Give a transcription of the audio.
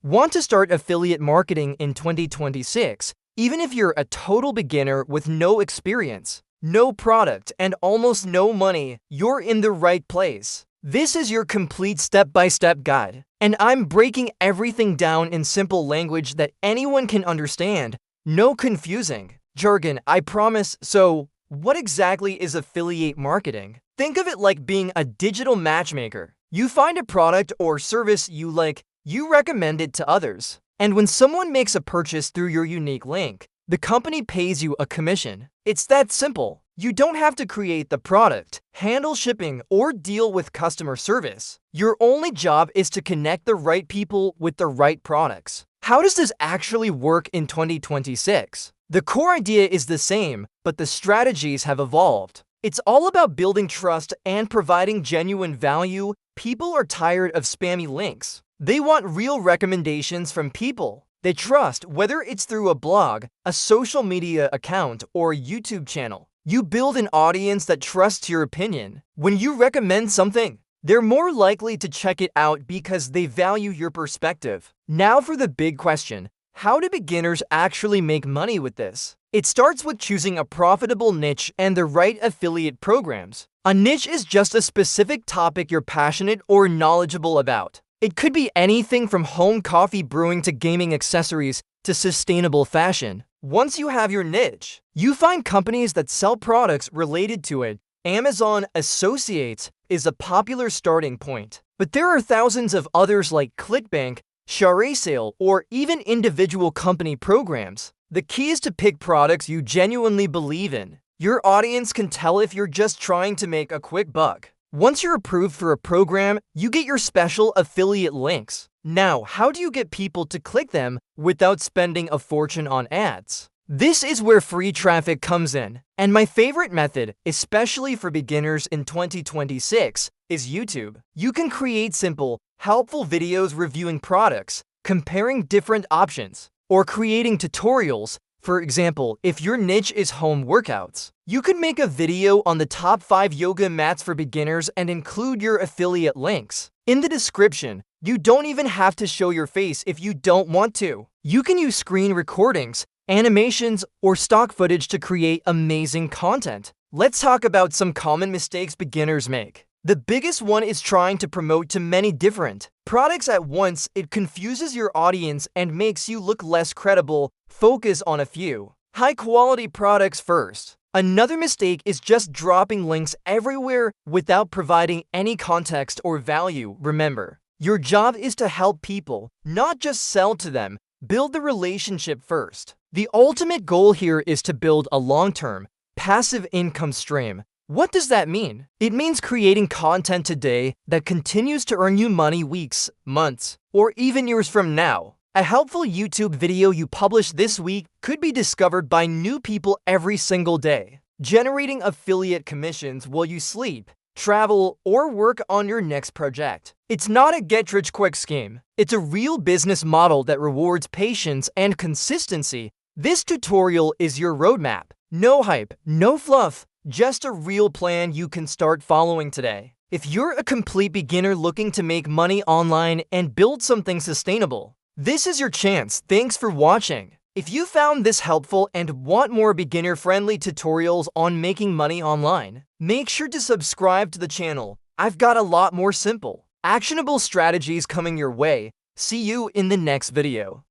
Want to start affiliate marketing in 2026? Even if you're a total beginner with no experience, no product, and almost no money, you're in the right place. This is your complete step-by-step guide, and I'm breaking everything down in simple language that anyone can understand. No confusing jargon, I promise. So, what exactly is affiliate marketing? Think of it like being a digital matchmaker. You find a product or service you like, you recommend it to others. And when someone makes a purchase through your unique link, the company pays you a commission. It's that simple. You don't have to create the product, handle shipping, or deal with customer service. Your only job is to connect the right people with the right products. How does this actually work in 2026? The core idea is the same, but the strategies have evolved. It's all about building trust and providing genuine value. People are tired of spammy links. They want real recommendations from people they trust, whether it's through a blog, a social media account, or a YouTube channel. You build an audience that trusts your opinion. When you recommend something, they're more likely to check it out because they value your perspective. Now for the big question: how do beginners actually make money with this? It starts with choosing a profitable niche and the right affiliate programs. A niche is just a specific topic you're passionate or knowledgeable about. It could be anything from home coffee brewing to gaming accessories to sustainable fashion. Once you have your niche, you find companies that sell products related to it. Amazon Associates is a popular starting point, but there are thousands of others like ClickBank, ShareSale, or even individual company programs. The key is to pick products you genuinely believe in. Your audience can tell if you're just trying to make a quick buck. Once you're approved for a program, you get your special affiliate links. Now, how do you get people to click them without spending a fortune on ads? This is where free traffic comes in. And my favorite method, especially for beginners in 2026, is YouTube. You can create simple, helpful videos reviewing products, comparing different options, or creating tutorials. For example, if your niche is home workouts, you can make a video on the top 5 yoga mats for beginners and include your affiliate links in the description. You don't even have to show your face if you don't want to. You can use screen recordings, animations, or stock footage to create amazing content. Let's talk about some common mistakes beginners make. The biggest one is trying to promote to many different products at once. It confuses your audience and makes you look less credible. Focus on a few high-quality products first. Another mistake is just dropping links everywhere without providing any context or value. Remember, your job is to help people, not just sell to them. Build the relationship first. The ultimate goal here is to build a long-term, passive income stream. What does that mean? It means creating content today that continues to earn you money weeks, months, or even years from now. A helpful YouTube video you publish this week could be discovered by new people every single day, generating affiliate commissions while you sleep, travel, or work on your next project. It's not a get-rich-quick scheme. It's a real business model that rewards patience and consistency. This tutorial is your roadmap. No hype, no fluff. Just a real plan you can start following today. If you're a complete beginner looking to make money online and build something sustainable, this is your chance. Thanks for watching. If you found this helpful and want more beginner-friendly tutorials on making money online, make sure to subscribe to the channel. I've got a lot more simple, actionable strategies coming your way. See you in the next video.